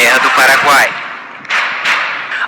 Guerra do Paraguai.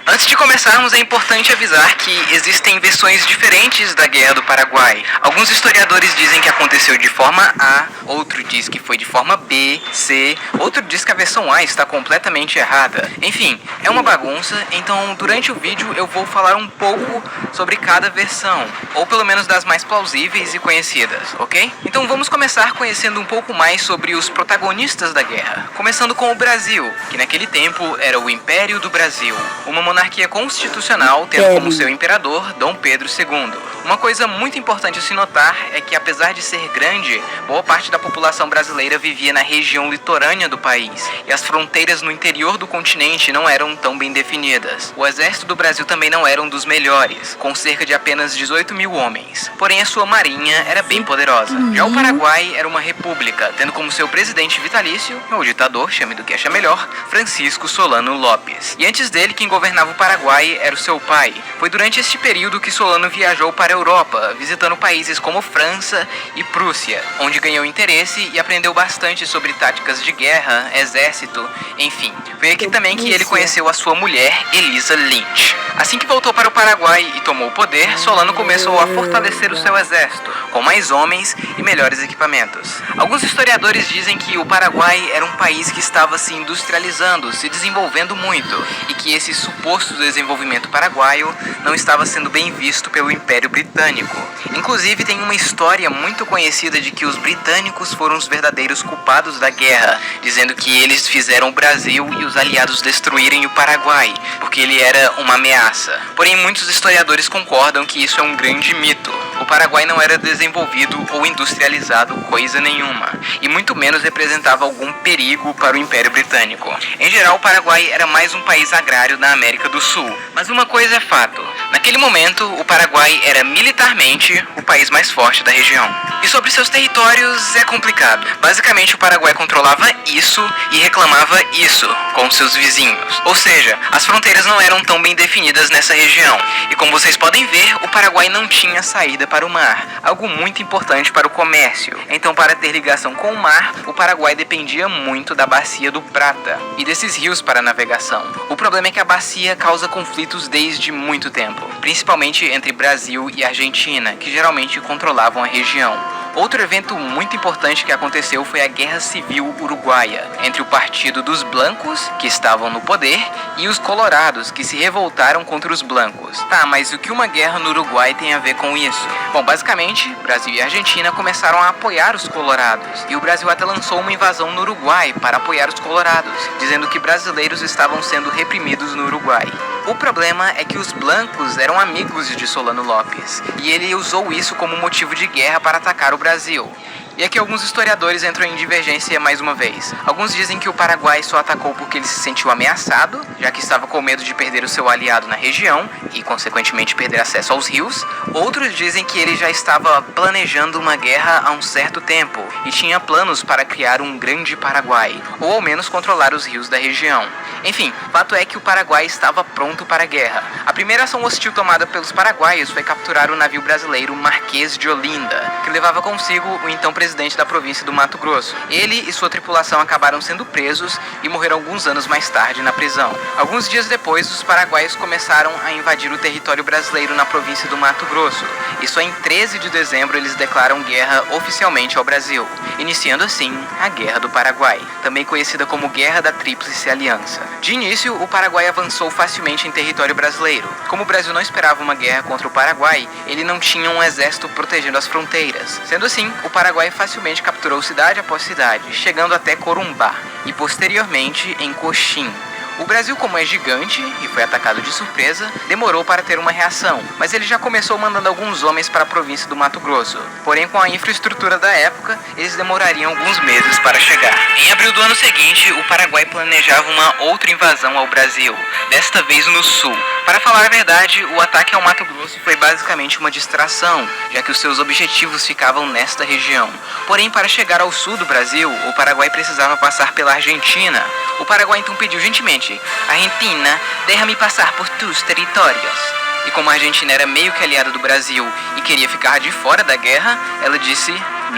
Antes de começarmos, é importante avisar que existem versões diferentes da Guerra do Paraguai. Alguns historiadores dizem que aconteceu de forma A, outro diz que foi de forma B, C, outro diz que a versão A está completamente errada. Enfim, é uma bagunça, então durante o vídeo eu vou falar um pouco sobre cada versão, ou pelo menos das mais plausíveis e conhecidas, ok? Então vamos começar conhecendo um pouco mais sobre os protagonistas da guerra, começando com o Brasil, que naquele tempo era o Império do Brasil, uma monarquia constitucional, tendo como seu imperador Dom Pedro II. Uma coisa muito importante a se notar é que, apesar de ser grande, boa parte da população brasileira vivia na região litorânea do país, e as fronteiras no interior do continente não eram tão bem definidas. O exército do Brasil também não era um dos melhores, com cerca de apenas 18 mil homens. Porém, a sua marinha era bem poderosa. Já o Paraguai era uma república, tendo como seu presidente vitalício, ou ditador, chame do que acha melhor, Francisco Solano Lopes. E antes dele, quem governava o Paraguai era o seu pai. Foi durante este período que Solano viajou para a Europa, visitando países como França e Prússia, onde ganhou interesse e aprendeu bastante sobre táticas de guerra, exército, enfim. Foi aqui também que ele conheceu a sua mulher, Elisa Lynch. Assim que voltou para o Paraguai e tomou o poder, Solano começou a fortalecer o seu exército, com mais homens e melhores equipamentos. Alguns historiadores dizem que o Paraguai era um país que estava se industrializando, se desenvolvendo muito, e que esse suposto desenvolvimento paraguaio não estava sendo bem visto pelo Império Britânico. Inclusive, tem uma história muito conhecida de que os britânicos foram os verdadeiros culpados da guerra, dizendo que eles fizeram o Brasil e os aliados destruírem o Paraguai, porque ele era uma ameaça. Porém, muitos historiadores concordam que isso é um grande mito. O Paraguai não era desenvolvido ou industrializado coisa nenhuma, e muito menos representava algum perigo para o Império Britânico. Em geral, o Paraguai era mais um país agrário da América do Sul. Mas uma coisa é fato: naquele momento, o Paraguai era militarmente o país mais forte da região. E sobre seus territórios é complicado. Basicamente, o Paraguai controlava isso e reclamava isso com seus vizinhos. Ou seja, as fronteiras não eram tão bem definidas nessa região. E como vocês podem ver, o Paraguai não tinha saída para o mar, algo muito importante para o comércio. Então, para ter ligação com o mar, o Paraguai dependia muito da Bacia do Prata e desses rios para navegação. O problema é que a bacia causa conflitos desde muito tempo, principalmente entre Brasil e Argentina, que geralmente controlavam a região. Outro evento muito importante que aconteceu foi a Guerra Civil Uruguaia, entre o Partido dos Blancos, que estavam no poder, e os Colorados, que se revoltaram contra os blancos. Tá, mas o que uma guerra no Uruguai tem a ver com isso? Bom, basicamente, Brasil e Argentina começaram a apoiar os Colorados, e o Brasil até lançou uma invasão no Uruguai para apoiar os Colorados, dizendo que brasileiros estavam sendo reprimidos no Uruguai. O problema é que os blancos eram amigos de Solano Lopes, e ele usou isso como motivo de guerra para atacar o Brasil. E aqui alguns historiadores entram em divergência mais uma vez. Alguns dizem que o Paraguai só atacou porque ele se sentiu ameaçado, já que estava com medo de perder o seu aliado na região e, consequentemente, perder acesso aos rios. Outros dizem que ele já estava planejando uma guerra há um certo tempo e tinha planos para criar um grande Paraguai, ou ao menos controlar os rios da região. Enfim, fato é que o Paraguai estava pronto para a guerra. A primeira ação hostil tomada pelos paraguaios foi capturar o navio brasileiro Marquês de Olinda, que levava consigo o então presidente da província do Mato Grosso. Ele e sua tripulação acabaram sendo presos e morreram alguns anos mais tarde na prisão. Alguns dias depois, os paraguaios começaram a invadir o território brasileiro na província do Mato Grosso. E só em 13 de dezembro eles declaram guerra oficialmente ao Brasil, iniciando assim a Guerra do Paraguai, também conhecida como Guerra da Tríplice Aliança. De início, o Paraguai avançou facilmente em território brasileiro. Como o Brasil não esperava uma guerra contra o Paraguai, ele não tinha um exército protegendo as fronteiras. Sendo assim, o Paraguai facilmente capturou cidade após cidade, chegando até Corumbá e posteriormente em Coxim. O Brasil, como é gigante e foi atacado de surpresa, demorou para ter uma reação, mas ele já começou mandando alguns homens para a província do Mato Grosso. Porém, com a infraestrutura da época, eles demorariam alguns meses para chegar. Em abril do ano seguinte, o Paraguai planejava uma outra invasão ao Brasil, desta vez no sul. Para falar a verdade, o ataque ao Mato Grosso foi basicamente uma distração, já que os seus objetivos ficavam nesta região. Porém, para chegar ao sul do Brasil, o Paraguai precisava passar pela Argentina. O Paraguai então pediu gentilmente: Argentina, deixa-me passar por tus territórios. E como a Argentina era meio que aliada do Brasil e queria ficar de fora da guerra, ela disse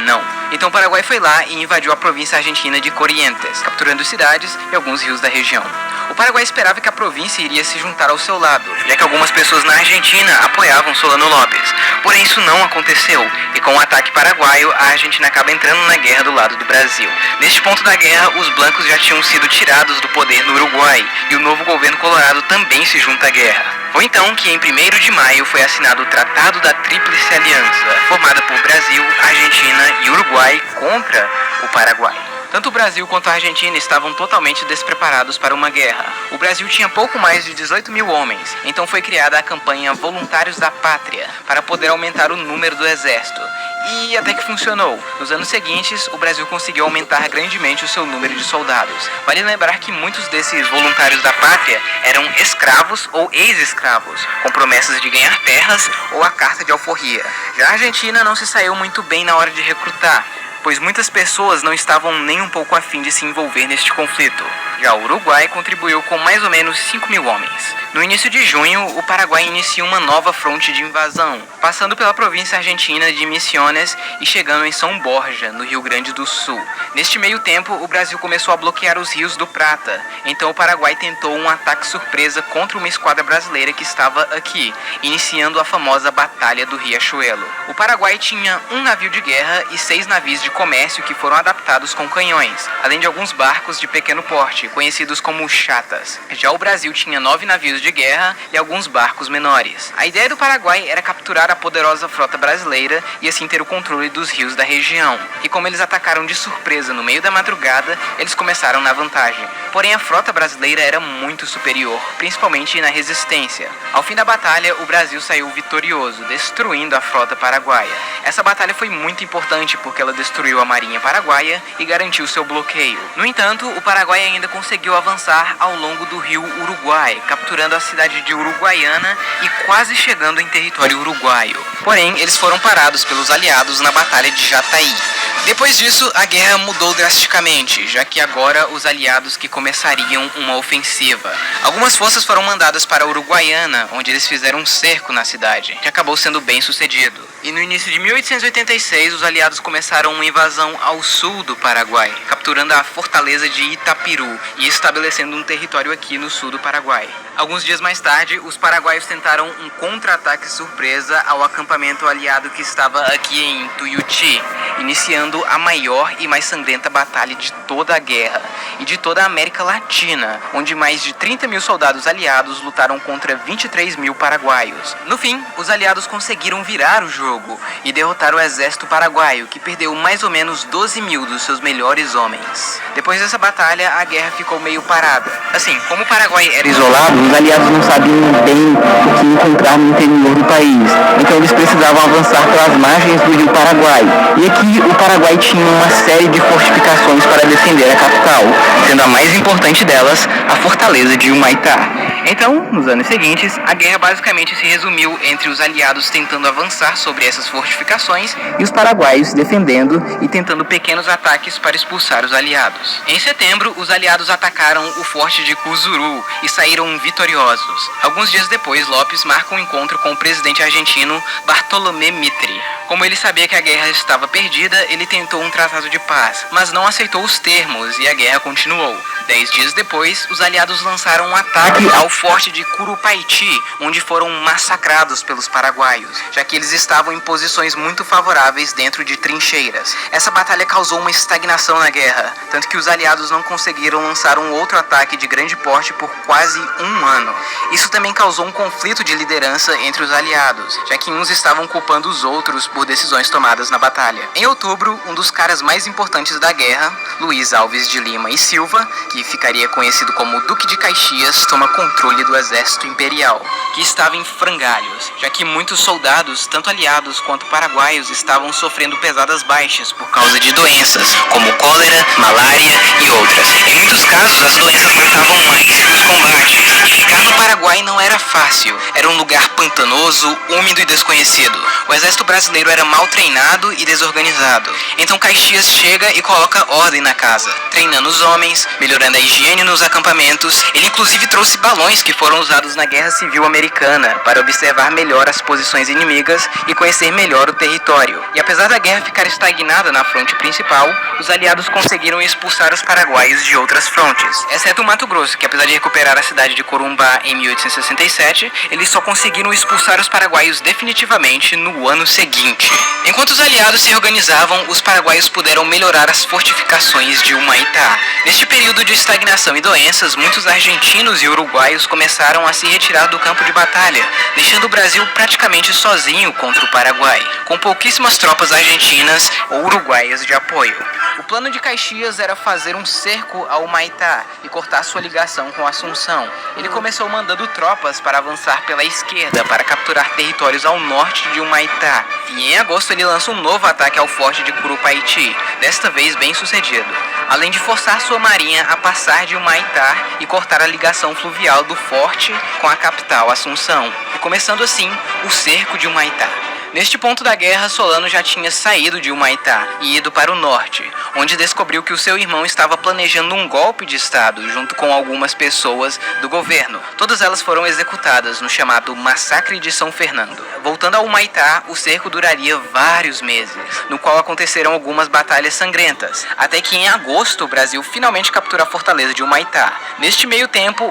não. Então o Paraguai foi lá e invadiu a província argentina de Corrientes, capturando cidades e alguns rios da região. O Paraguai esperava que a província iria se juntar ao seu lado, já que algumas pessoas na Argentina apoiavam Solano Lopes. Porém, isso não aconteceu, e com o ataque paraguaio, a Argentina acaba entrando na guerra do lado do Brasil. Neste ponto da guerra, os blancos já tinham sido tirados do poder no Uruguai, e o novo governo colorado também se junta à guerra. Foi então que, em 1º de maio, foi assinado o Tratado da Tríplice Aliança, formada por Brasil, Argentina e Uruguai contra o Paraguai. Tanto o Brasil quanto a Argentina estavam totalmente despreparados para uma guerra. O Brasil tinha pouco mais de 18 mil homens, então foi criada a campanha Voluntários da Pátria, para poder aumentar o número do exército. E até que funcionou. Nos anos seguintes, o Brasil conseguiu aumentar grandemente o seu número de soldados. Vale lembrar que muitos desses voluntários da pátria eram escravos ou ex-escravos, com promessas de ganhar terras ou a carta de alforria. Já a Argentina não se saiu muito bem na hora de recrutar, pois muitas pessoas não estavam nem um pouco afim de se envolver neste conflito. Já o Uruguai contribuiu com mais ou menos 5 mil homens. No início de junho, o Paraguai inicia uma nova fronte de invasão, passando pela província argentina de Misiones e chegando em São Borja, no Rio Grande do Sul. Neste meio tempo, o Brasil começou a bloquear os rios do Prata, então o Paraguai tentou um ataque surpresa contra uma esquadra brasileira que estava aqui, iniciando a famosa Batalha do Riachuelo. O Paraguai tinha um navio de guerra e 6 navios de comércio que foram adaptados com canhões, além de alguns barcos de pequeno porte, conhecidos como chatas. Já o Brasil tinha 9 navios de guerra e alguns barcos menores. A ideia do Paraguai era capturar a poderosa frota brasileira e assim ter o controle dos rios da região. E como eles atacaram de surpresa no meio da madrugada, eles começaram na vantagem. Porém, a frota brasileira era muito superior, principalmente na resistência. Ao fim da batalha, o Brasil saiu vitorioso, destruindo a frota paraguaia. Essa batalha foi muito importante porque ela destruiu a marinha paraguaia e garantiu seu bloqueio. No entanto, o Paraguai ainda conseguiu avançar ao longo do rio Uruguai, capturando a cidade de Uruguaiana e quase chegando em território uruguaio. Porém, eles foram parados pelos aliados na Batalha de Jataí. Depois disso, a guerra mudou drasticamente, já que agora os aliados que começariam uma ofensiva. Algumas forças foram mandadas para Uruguaiana, onde eles fizeram um cerco na cidade, que acabou sendo bem sucedido. E no início de 1886, os aliados começaram uma invasão ao sul do Paraguai, capturando a fortaleza de Itapiru e estabelecendo um território aqui no sul do Paraguai. Alguns dias mais tarde, os paraguaios tentaram um contra-ataque surpresa ao acampamento aliado que estava aqui em Tuiuti, iniciando a maior e mais sangrenta batalha de toda a guerra e de toda a América Latina, onde mais de 30 mil soldados aliados lutaram contra 23 mil paraguaios. No fim, os aliados conseguiram virar o jogo e derrotar o exército paraguaio, que perdeu mais ou menos 12 mil dos seus melhores homens. Depois dessa batalha, a guerra ficou meio parada. Assim, como o Paraguai era isolado, Os aliados não sabiam bem o que encontrar no interior do país, então eles precisavam avançar pelas margens do rio Paraguai. E aqui o Paraguai tinha uma série de fortificações para defender a capital, sendo a mais importante delas a fortaleza de Humaitá. Então, nos anos seguintes, a guerra basicamente se resumiu entre os aliados tentando avançar sobre essas fortificações e os paraguaios se defendendo e tentando pequenos ataques para expulsar os aliados. Em setembro, os aliados atacaram o forte de Cuzuru e saíram vitoriosos. Alguns dias depois, Lopes marca um encontro com o presidente argentino Bartolomé Mitre. Como ele sabia que a guerra estava perdida, ele tentou um tratado de paz, mas não aceitou os termos e a guerra continuou. 10 dias depois, os aliados lançaram um ataque ao forte de Curupaiti, onde foram massacrados pelos paraguaios, já que eles estavam em posições muito favoráveis dentro de trincheiras. Essa batalha causou uma estagnação na guerra, tanto que os aliados não conseguiram lançar um outro ataque de grande porte por quase um ano. Isso também causou um conflito de liderança entre os aliados, já que uns estavam culpando os outros por decisões tomadas na batalha. Em outubro, um dos caras mais importantes da guerra, Luiz Alves de Lima e Silva, que ficaria conhecido como Duque de Caxias, toma controle do exército imperial, que estava em frangalhos, já que muitos soldados, tanto aliados quanto paraguaios, estavam sofrendo pesadas baixas por causa de doenças, como cólera, malária e outras. Em muitos casos, as doenças matavam mais que os combates, e ficar no Paraguai não era fácil. fácil. Era um lugar pantanoso, úmido e desconhecido. O exército brasileiro era mal treinado e desorganizado. Então Caxias chega e coloca ordem na casa, treinando os homens, melhorando a higiene nos acampamentos. Ele inclusive trouxe balões que foram usados na Guerra Civil Americana para observar melhor as posições inimigas e conhecer melhor o território. E apesar da guerra ficar estagnada na fronte principal, os aliados conseguiram expulsar os paraguaios de outras frontes, exceto o Mato Grosso, que apesar de recuperar a cidade de Corumbá em 1867, eles só conseguiram expulsar os paraguaios definitivamente no ano seguinte. Enquanto os aliados se organizavam, os paraguaios puderam melhorar as fortificações de Humaitá. Neste período de estagnação e doenças, muitos argentinos e uruguaios começaram a se retirar do campo de batalha, deixando o Brasil praticamente sozinho contra o Paraguai, com pouquíssimas tropas argentinas ou uruguaias de apoio. O plano de Caxias era fazer um cerco a Humaitá e cortar sua ligação com Assunção. Ele começou mandando tropas para avançar pela esquerda para capturar territórios ao norte de Humaitá. E em agosto ele lança um novo ataque ao forte de Curupaiti, desta vez bem sucedido, além de forçar sua marinha a passar de Humaitá e cortar a ligação fluvial do forte com a capital Assunção, e começando assim o cerco de Humaitá. Neste ponto da guerra, Solano já tinha saído de Humaitá e ido para o norte, onde descobriu que o seu irmão estava planejando um golpe de estado junto com algumas pessoas do governo. Todas elas foram executadas no chamado Massacre de São Fernando. Voltando a Humaitá, o cerco duraria vários meses, no qual aconteceram algumas batalhas sangrentas, até que em agosto o Brasil finalmente captura a fortaleza de Humaitá. Neste meio tempo,